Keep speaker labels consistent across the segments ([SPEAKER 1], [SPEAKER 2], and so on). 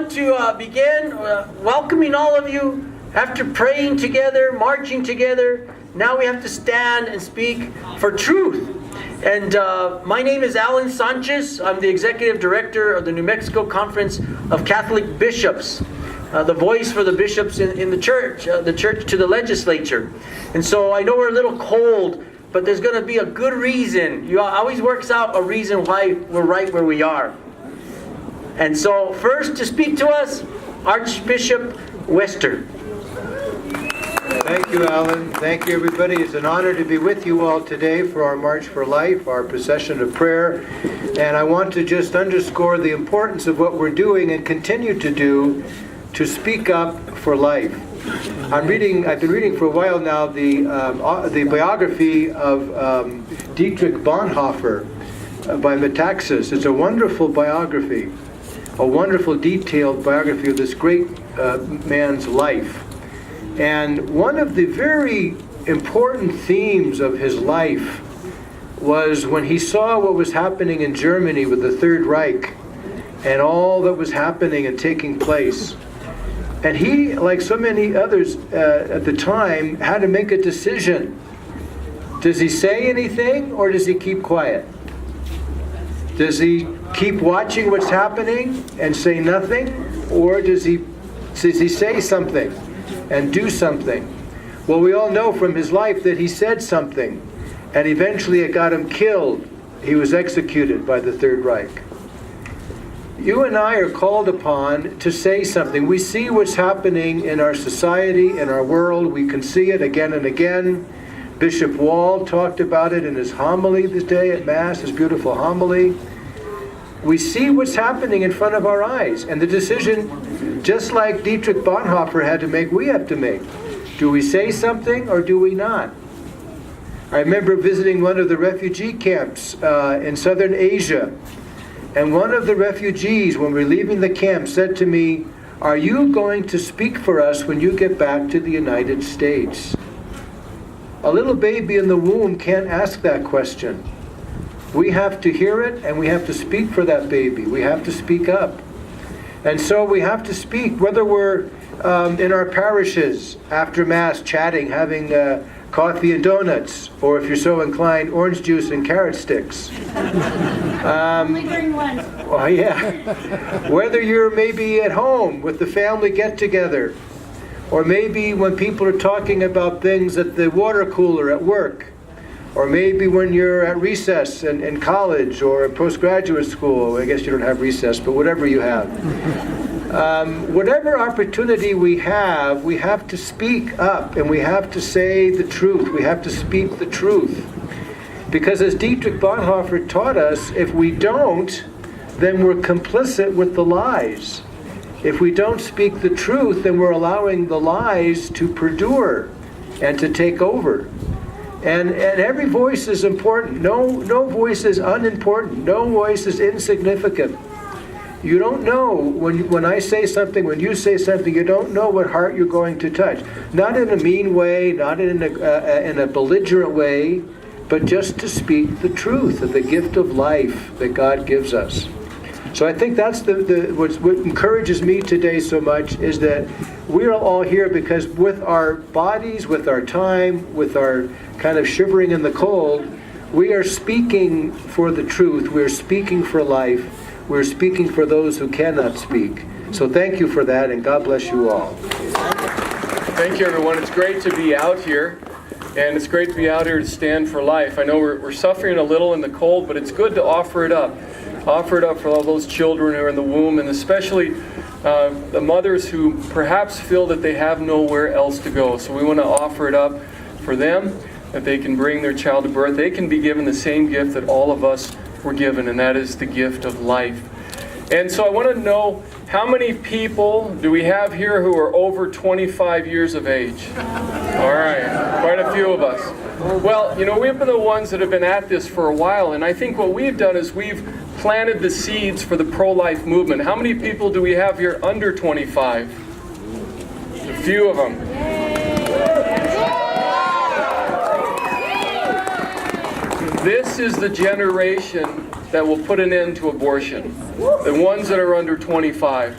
[SPEAKER 1] want to begin welcoming all of you. After praying together, marching together, now we have to stand and speak for truth. And my name is Alan Sanchez. I'm the Executive Director of the New Mexico Conference of Catholic Bishops, the voice for the bishops in the church to the legislature. And so I know we're a little cold, but there's going to be a good reason. You always works out a reason why we're right where we are. And so first to speak to us, Archbishop Wester.
[SPEAKER 2] Thank you, Alan. Thank you, everybody. It's an honor to be with you all today for our March for Life, our procession of prayer. And I want to just underscore the importance of what we're doing and continue to do to speak up for life. I've been reading for a while now the biography of Dietrich Bonhoeffer by Metaxas. It's a wonderful biography, a wonderful detailed biography of this great man's life. And one of the very important themes of his life was when he saw what was happening in Germany with the Third Reich and all that was happening and taking place. And he, like so many others at the time, had to make a decision. Does he say anything or does he keep quiet? Does he keep watching what's happening and say nothing? Or does he say something and do something? Well, we all know from his life that he said something, and eventually it got him killed. He was executed by the Third Reich. You and I are called upon to say something. We see what's happening in our society, in our world. We can see it again and again. Bishop Wall talked about it in his homily this day at Mass, his beautiful homily. We see what's happening in front of our eyes, and the decision, just like Dietrich Bonhoeffer had to make, we have to make. Do we say something or do we not? I remember visiting one of the refugee camps in southern Asia, and one of the refugees, when we were leaving the camp, said to me, "Are you going to speak for us when you get back to the United States?" A little baby in the womb can't ask that question. We have to hear it, and we have to speak for that baby. We have to speak up. And so we have to speak, whether we're in our parishes after Mass chatting, having coffee and donuts, or if you're so inclined, orange juice and carrot sticks.
[SPEAKER 3] Only during Lent.
[SPEAKER 2] Well, yeah. Whether you're maybe at home with the family get-together, or maybe when people are talking about things at the water cooler at work, or maybe when you're at recess in college or postgraduate school. I guess you don't have recess, but whatever you have. Whatever opportunity we have to speak up, and we have to say the truth. We have to speak the truth. Because as Dietrich Bonhoeffer taught us, if we don't, then we're complicit with the lies. If we don't speak the truth, then we're allowing the lies to perdure and to take over. And every voice is important. No voice is unimportant. No voice is insignificant. You don't know when I say something, when you say something, you don't know what heart you're going to touch. Not in a mean way, not in a belligerent way, but just to speak the truth of the gift of life that God gives us. So I think that's what encourages me today so much, is that we're all here because with our bodies, with our time, with our kind of shivering in the cold, we are speaking for the truth. We're speaking for life. We're speaking for those who cannot speak. So thank you for that, and God bless you all.
[SPEAKER 4] Thank you, everyone. It's great to be out here, and it's great to be out here to stand for life. I know we're suffering a little in the cold, but it's good to offer it up. Offer it up for all those children who are in the womb, and especially the mothers who perhaps feel that they have nowhere else to go. So we want to offer it up for them, that they can bring their child to birth. They can be given the same gift that all of us were given, and that is the gift of life. And so I want to know, how many people do we have here who are over 25 years of age? All right, quite a few of us. Well, you know, we've been the ones that have been at this for a while, and I think what we've done is we've planted the seeds for the pro-life movement. How many people do we have here under 25? A few of them. This is the generation that will put an end to abortion. The ones that are under 25.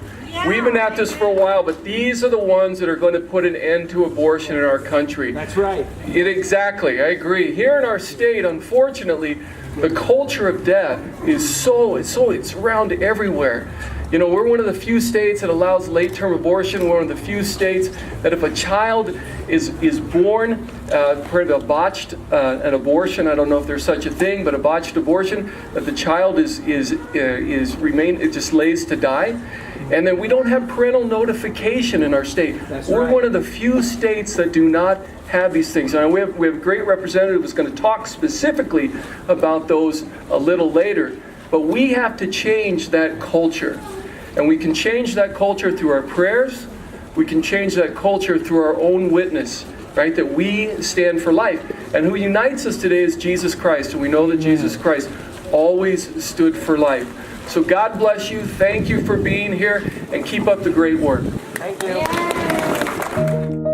[SPEAKER 4] We've been at this for a while, but these are the ones that are going to put an end to abortion in our country.
[SPEAKER 5] That's right.
[SPEAKER 4] Exactly, I agree. Here in our state, unfortunately, the culture of death is it's around everywhere. You know, we're one of the few states that allows late-term abortion. We're one of the few states that if a child is born, botched an abortion, I don't know if there's such a thing, but a botched abortion, that the child it just lays to die. And then we don't have parental notification in our state. We're one of the few states that do not have these things. And we have a great representative who's going to talk specifically about those a little later. But we have to change that culture. And we can change that culture through our prayers. We can change that culture through our own witness, right? That we stand for life. And who unites us today is Jesus Christ. And we know that Jesus Christ always stood for life. So God bless you. Thank you for being here. And keep up the great work.
[SPEAKER 5] Thank you.